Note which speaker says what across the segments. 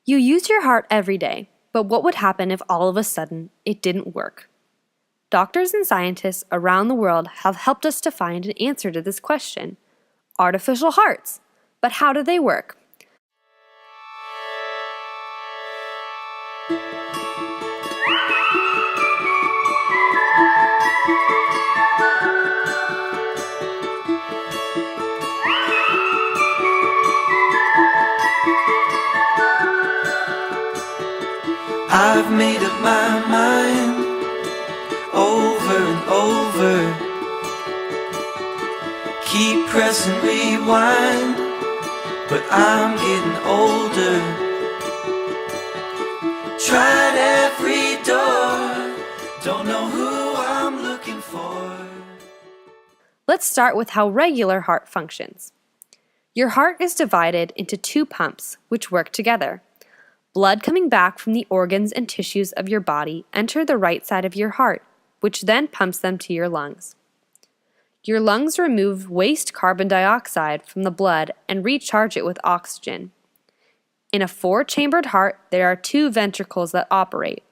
Speaker 1: You use your heart every day, but what would happen if all of a sudden it didn't work? Doctors and scientists around the world have helped us to find an answer to this question. Artificial hearts. But how do they work?
Speaker 2: I've made up my mind over and over. Keep pressing rewind, but I'm getting older. Tried every door, don't know who I'm looking for.
Speaker 1: Let's start with how regular heart functions. Your heart is divided into two pumps which work together. Blood coming back from the organs and tissues of your body enter the right side of your heart, which then pumps them to your lungs. Your lungs remove waste carbon dioxide from the blood and recharge it with oxygen. In a four-chambered heart, there are two ventricles that operate.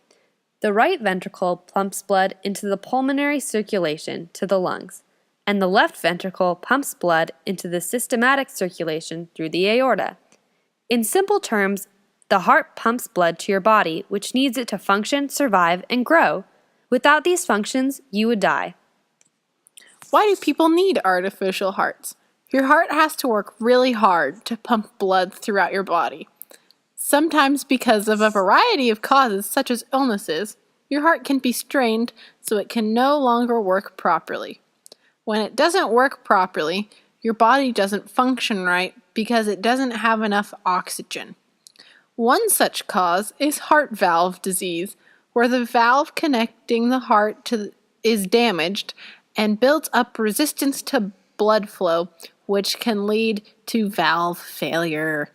Speaker 1: The right ventricle pumps blood into the pulmonary circulation to the lungs, and the left ventricle pumps blood into the systematic circulation through the aorta. In simple terms, the heart pumps blood to your body, which needs it to function, survive, and grow. Without these functions, you would die.
Speaker 3: Why do people need artificial hearts? Your heart has to work really hard to pump blood throughout your body. Sometimes because of a variety of causes, such as illnesses, your heart can be strained so it can no longer work properly. When it doesn't work properly, your body doesn't function right because it doesn't have enough oxygen. One such cause is heart valve disease, where the valve connecting the heart is damaged and builds up resistance to blood flow, which can lead to valve failure.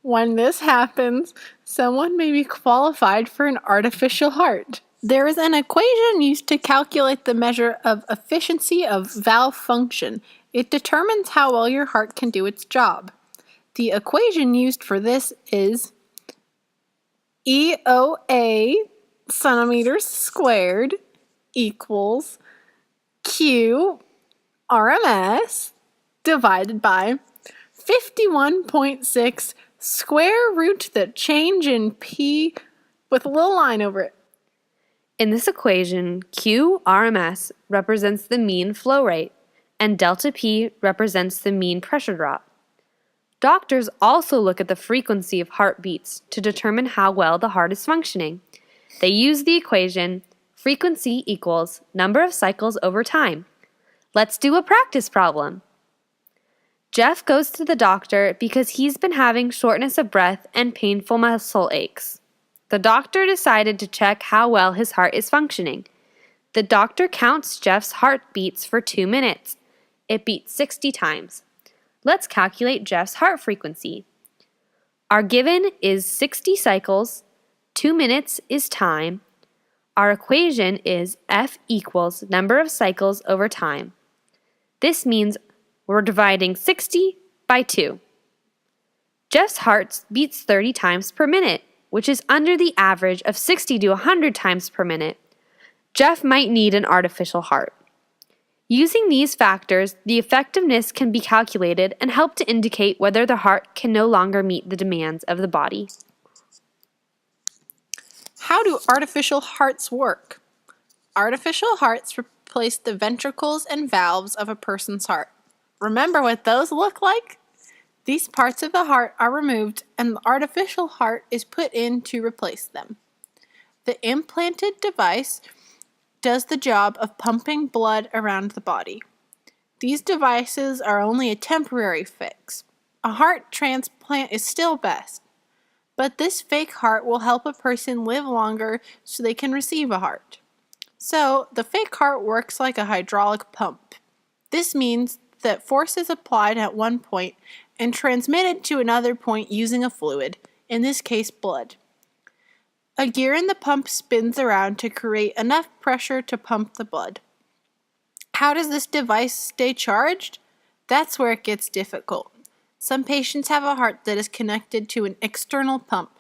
Speaker 3: When this happens, someone may be qualified for an artificial heart. There is an equation used to calculate the measure of efficiency of valve function. It determines how well your heart can do its job. The equation used for this is EOA centimeters squared equals Q RMS divided by 51.6 square root the change in P with a little line over it.
Speaker 1: In this equation, Q RMS represents the mean flow rate, and delta P represents the mean pressure drop. Doctors also look at the frequency of heartbeats to determine how well the heart is functioning. They use the equation frequency equals number of cycles over time. Let's do a practice problem. Jeff goes to the doctor because he's been having shortness of breath and painful muscle aches. The doctor decided to check how well his heart is functioning. The doctor counts Jeff's heartbeats for 2 minutes. It beats 60 times. Let's calculate Jeff's heart frequency. Our given is 60 cycles, 2 minutes is time. Our equation is F equals number of cycles over time. This means we're dividing 60 by 2. Jeff's heart beats 30 times per minute, which is under the average of 60 to 100 times per minute. Jeff might need an artificial heart. Using these factors, the effectiveness can be calculated and help to indicate whether the heart can no longer meet the demands of the body.
Speaker 3: How do artificial hearts work? Artificial hearts replace the ventricles and valves of a person's heart. Remember what those look like? These parts of the heart are removed and the artificial heart is put in to replace them. The implanted device does the job of pumping blood around the body. These devices are only a temporary fix. A heart transplant is still best, but this fake heart will help a person live longer so they can receive a heart. So, the fake heart works like a hydraulic pump. This means that force is applied at one point and transmitted to another point using a fluid, in this case blood. A gear in the pump spins around to create enough pressure to pump the blood. How does this device stay charged? That's where it gets difficult. Some patients have a heart that is connected to an external pump.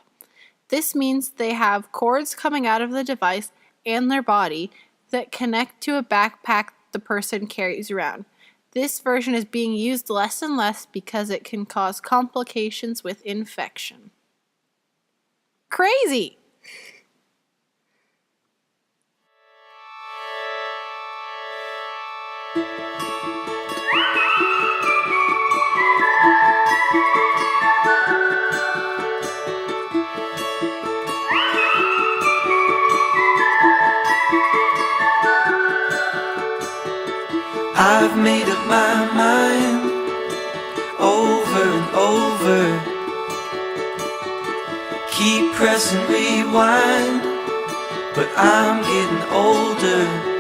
Speaker 3: This means they have cords coming out of the device and their body that connect to a backpack the person carries around. This version is being used less and less because it can cause complications with infection. Crazy!
Speaker 2: I've made up my mind over and over. Keep pressing rewind, but I'm getting older.